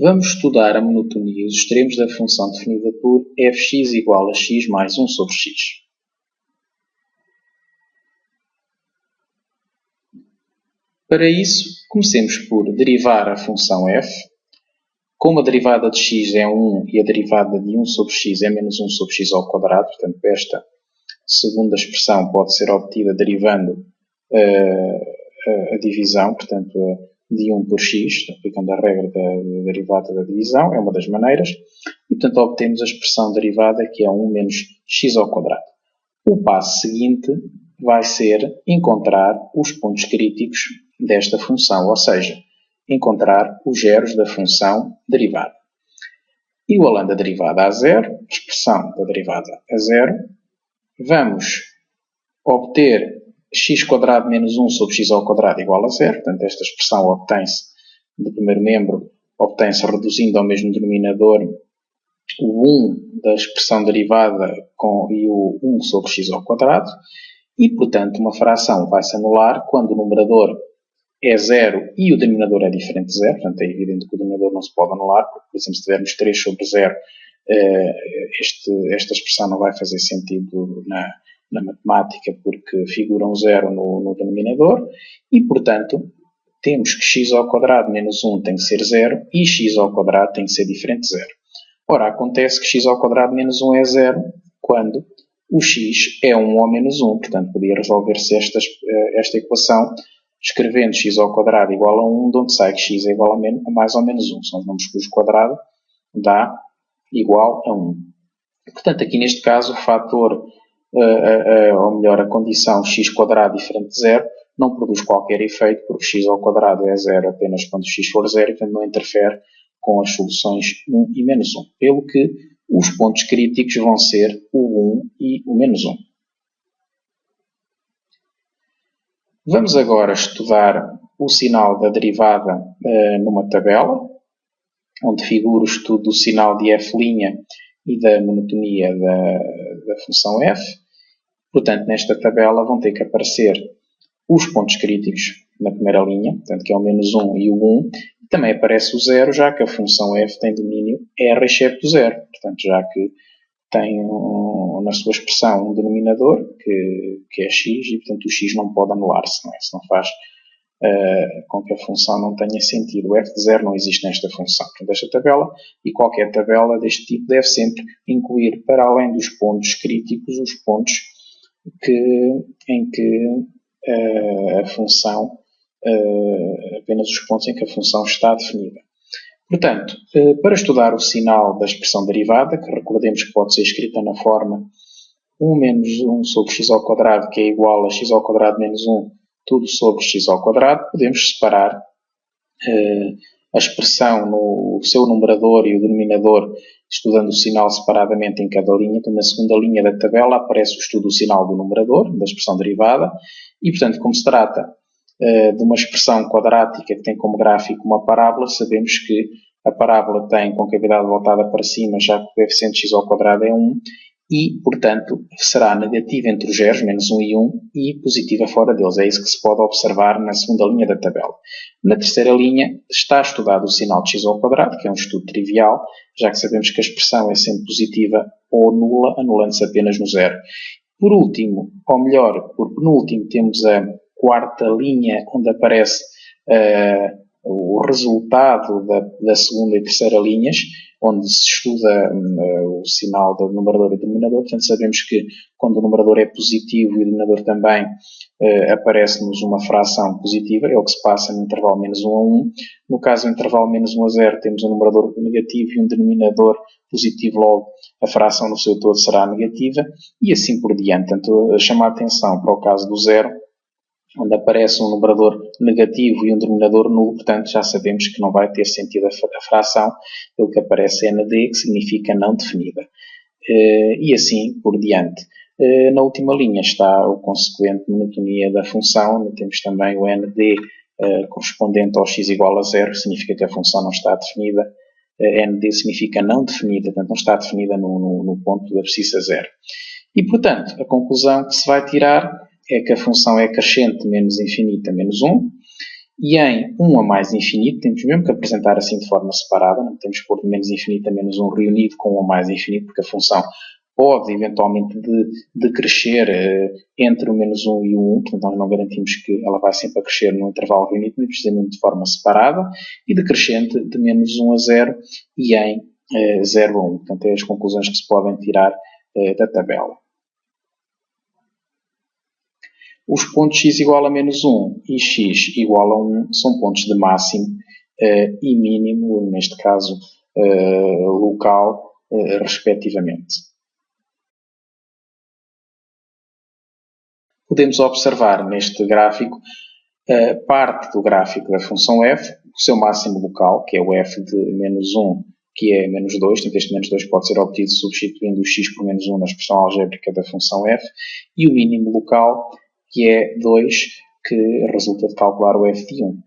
Vamos estudar a monotonia e os extremos da função definida por fx igual a x mais 1 sobre x. Para isso, comecemos por derivar a função f. Como a derivada de x é 1 e a derivada de 1 sobre x é menos 1 sobre x ao quadrado, portanto, esta segunda expressão pode ser obtida derivando a divisão, portanto, de 1 por x, aplicando a regra da derivada da divisão, é uma das maneiras, e, portanto, obtemos a expressão derivada que é 1 menos x ao quadrado. O passo seguinte vai ser encontrar os pontos críticos desta função, ou seja, encontrar os zeros da função derivada. Igualando a derivada a zero, a expressão da derivada a zero, vamos obter x² menos 1 sobre x ao quadrado igual a zero. Portanto, esta expressão obtém-se do primeiro membro, obtém-se reduzindo ao mesmo denominador o 1 da expressão derivada e o 1 sobre x ao quadrado. E, portanto, uma fração vai-se anular quando o numerador é zero e o denominador é diferente de zero. Portanto, é evidente que o denominador não se pode anular, porque, por exemplo, se tivermos 3 sobre 0, esta expressão não vai fazer sentido na matemática, porque figura um zero no denominador. E, portanto, temos que x ao quadrado menos 1 tem que ser zero e x ao quadrado tem que ser diferente de zero. Ora, acontece que x ao quadrado menos 1 é zero quando o x é 1 ou menos 1. Portanto, podia resolver-se esta equação escrevendo x ao quadrado igual a 1, de onde sai que x é igual a mais ou menos 1. São os números cujo quadrado dá igual a 1. Portanto, aqui neste caso, o fator, ou melhor, a condição x² diferente de 0 não produz qualquer efeito, porque x ao quadrado é 0 apenas quando x for 0 e, portanto, não interfere com as soluções 1 e menos 1. Pelo que os pontos críticos vão ser o 1 e o menos 1. Vamos agora estudar o sinal da derivada numa tabela, onde figura o estudo do sinal de f' e da monotonia da função f. Portanto, nesta tabela vão ter que aparecer os pontos críticos na primeira linha, portanto, que é o menos 1 e o 1. E também aparece o 0, já que a função f tem domínio R excepto 0. Portanto, já que tem na sua expressão um denominador, que é x, e, portanto, o x não pode anular-se, não é? Isso não faz com que a função não tenha sentido. O f de 0 não existe nesta função. Portanto, esta tabela, e qualquer tabela deste tipo, deve sempre incluir, para além dos pontos críticos, os pontos em que a função, apenas os pontos em que a função está definida. Portanto, para estudar o sinal da expressão derivada, que recordemos que pode ser escrita na forma 1 menos 1 sobre x ao quadrado, que é igual a x ao quadrado menos 1, tudo sobre x ao quadrado, podemos separar a expressão no seu numerador e o denominador, estudando o sinal separadamente em cada linha. Então, na segunda linha da tabela aparece o estudo do sinal do numerador, da expressão derivada, e, portanto, como se trata de uma expressão quadrática que tem como gráfico uma parábola, sabemos que a parábola tem concavidade voltada para cima, já que o coeficiente x ao quadrado é 1, e, portanto, será negativa entre os zeros, menos 1 e 1, e positiva fora deles. É isso que se pode observar na segunda linha da tabela. Na terceira linha está estudado o sinal de x ao quadrado, que é um estudo trivial, já que sabemos que a expressão é sempre positiva ou nula, anulando-se apenas no zero. Por último, ou melhor, por penúltimo, temos a quarta linha, onde aparece o resultado da segunda e terceira linhas, onde se estuda o sinal do numerador e do denominador. Portanto, sabemos que quando o numerador é positivo e o denominador também, aparece-nos uma fração positiva, é o que se passa no intervalo menos 1 a 1. No caso do intervalo menos 1 a 0, temos um numerador negativo e um denominador positivo, logo a fração no seu todo será negativa, e assim por diante. Portanto, chamar a atenção para o caso do zero, onde aparece um numerador negativo e um denominador nulo, portanto já sabemos que não vai ter sentido a fração, pelo que aparece ND, que significa não definida. E assim por diante. Na última linha está o consequente monotonia da função, temos também o ND correspondente ao x igual a 0, que significa que a função não está definida. ND significa não definida, portanto não está definida no ponto da abscissa 0. E, portanto, a conclusão que se vai tirar é que a função é crescente menos infinita menos 1 E em 1 a mais infinito, temos mesmo que apresentar assim de forma separada, não temos que pôr de menos infinito a menos 1 reunido com 1 a mais infinito, porque a função pode eventualmente decrescer entre o menos 1 e o 1, portanto nós não garantimos que ela vai sempre a crescer no intervalo reunido, mas precisamente de forma separada, e decrescente de menos 1 a 0 e em 0 a 1. Portanto, é as conclusões que se podem tirar da tabela. Os pontos x igual a menos 1 e x igual a 1 são pontos de máximo e mínimo, neste caso local, respectivamente. Podemos observar neste gráfico parte do gráfico da função f, o seu máximo local, que é o f de menos 1, que é menos 2, portanto este menos 2 pode ser obtido substituindo o x por menos 1 na expressão algébrica da função f, e o mínimo local, que é 2, que resulta de calcular o f de 1.